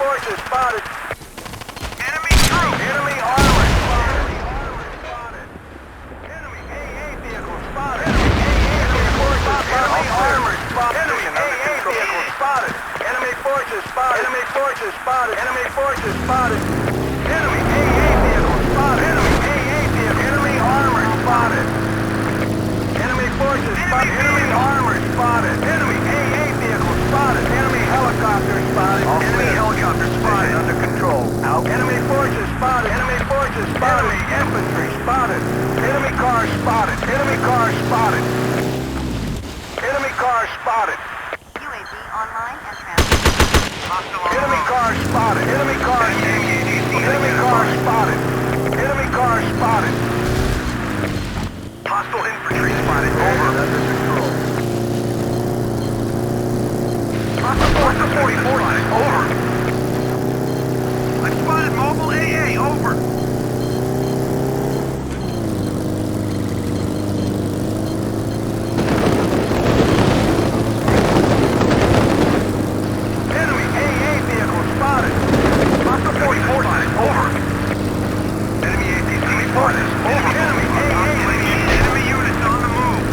forces spotted. Enemy troop. Enemy armor spotted. Enemy AA vehicle spotted. Enemy forces spotted. Enemy armor spotted. Enemy AA vehicle spotted. Enemy forces spotted. Enemy forces spotted. Enemy forces spotted. Enemy AA vehicle spotted. Enemy AA vehicle. Enemy armor spotted. Enemy forces spotted. Enemy armor spotted. Enemy AA vehicle spotted. Enemy helicopter spotted. Enemy helicopter spotted. Under control. Out. Enemy forces spotted. Enemy forces spotted. Enemy infantry spotted. Enemy car spotted. Enemy car spotted. Enemy car spotted. UAV online and transmitting. Enemy car spotted. Enemy car. Enemy car spotted. Enemy car spotted. Hostile infantry spotted. Over. Under control. Hostile force of 44 spotted. Over. I spotted mobile AA. Over. Enemy AA vehicle spotted. Hostile 44 spotted. Over. Enemy APC spotted. Over. Enemy AA. Enemy units on the move.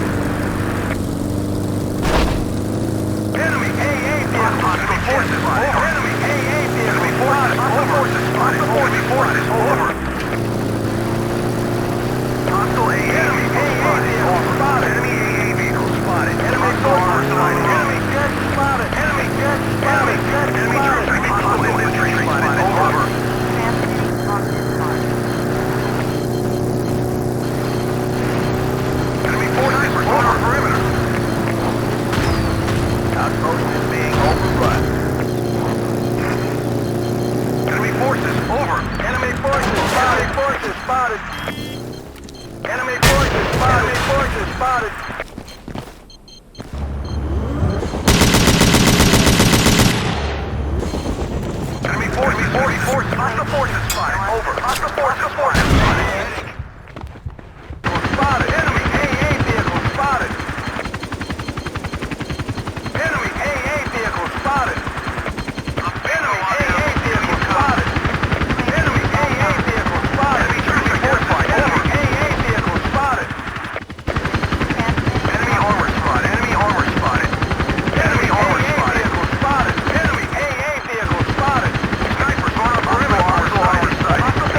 Enemy AA vehicle. Hostile forces spotted. Enemy AA vehicle spotted. Hostile forces spotted. Enemy forces over. Hostile AA vehicle spotted. Enemy AA vehicle spotted. Enemy forces spotted. Enemy jet spotted. Enemy jet spotted. Enemy troops. Hostile infantry spotted. Over. Transmitting on this mark. Enemy forces over perimeter. Outpost is being overrun. Enemy forces over. Enemy forces spotted. Forces spotted. Enemy forces spotted. Enemy forces spotted. Enemy forces. Hostile forces spotted. Over. Hostile forces spotted. Spotted. Enemy AA vehicle spotted. Enemy AA vehicle spotted. Enemy AA vehicle spotted. Enemy AA vehicle spotted. Enemy troops fortified. Enemy AA vehicle spotted. Enemy armor spotted. Enemy armor spotted. Enemy armor spotted. Vehicle spotted. Enemy AA vehicle spotted. Snipers on a perimeter. Hostile armor sighted. Hostile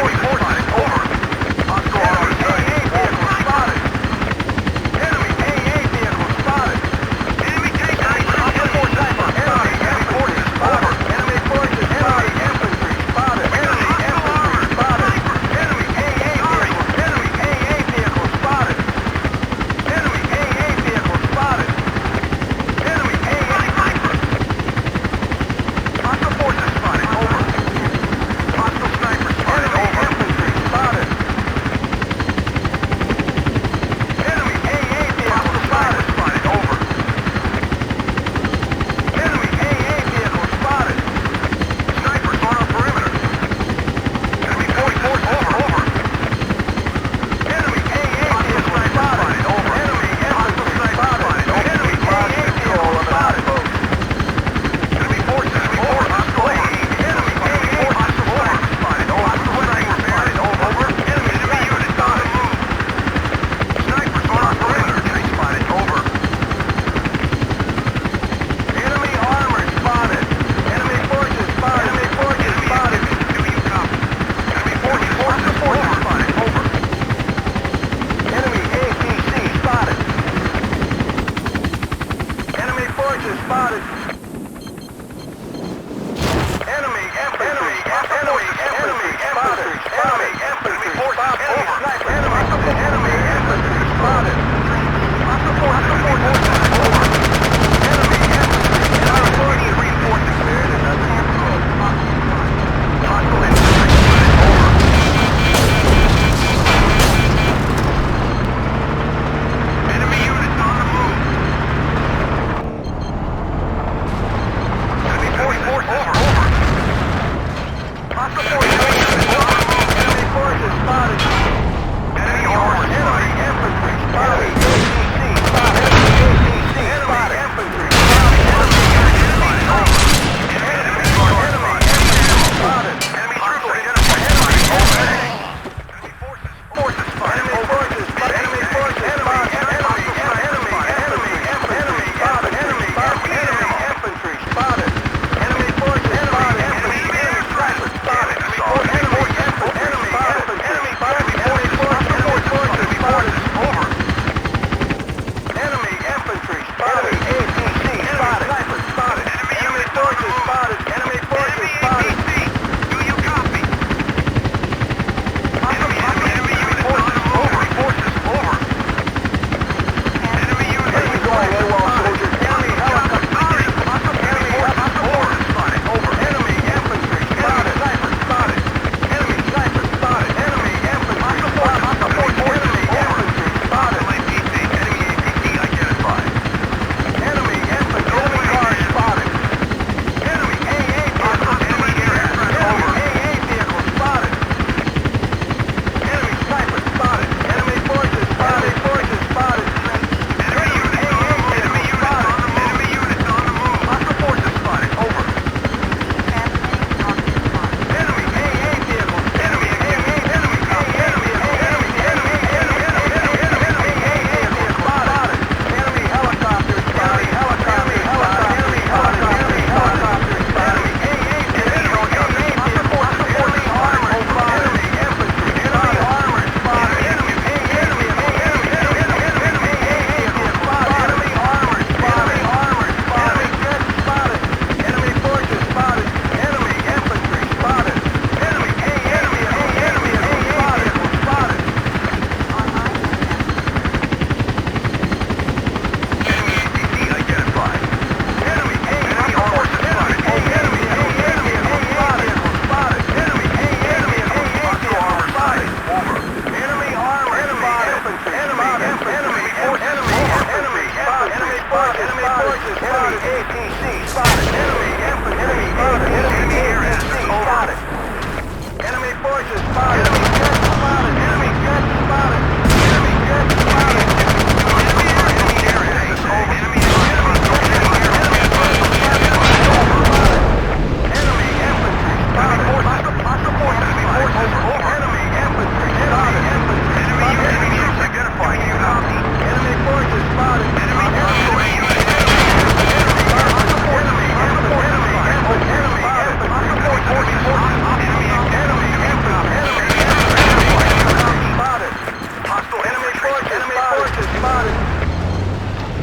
Enemy forces spotted.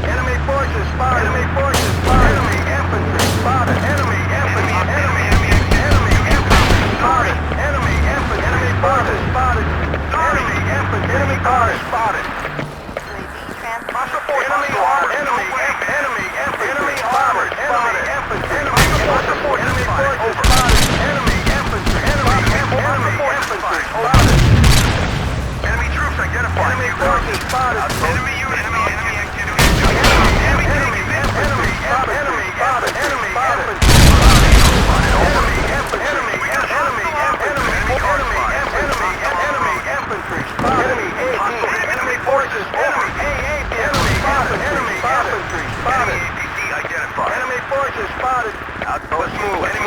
Enemy forces spotted. Enemy forces spotted. Enemy infantry spotted. Enemy infantry. Enemy infantry spotted. Enemy infantry. Enemy forces spotted. Enemy infantry. Enemy cars spotted. UAV transmitting. Enemy armor. Enemy infantry. Enemy armor. Enemy infantry. Enemy support. Enemy forces spotted. Enemy infantry. Enemy infantry spotted. Enemy troops identified. Enemy forces spotted. Enemy unit. Enemy activity. Enemy spotted. Enemy spotted. Enemy infantry. Enemy infantry. Enemy infantry spotted. Enemy forces. Enemy spotted. Enemy infantry spotted. Enemy forces spotted. Let's move.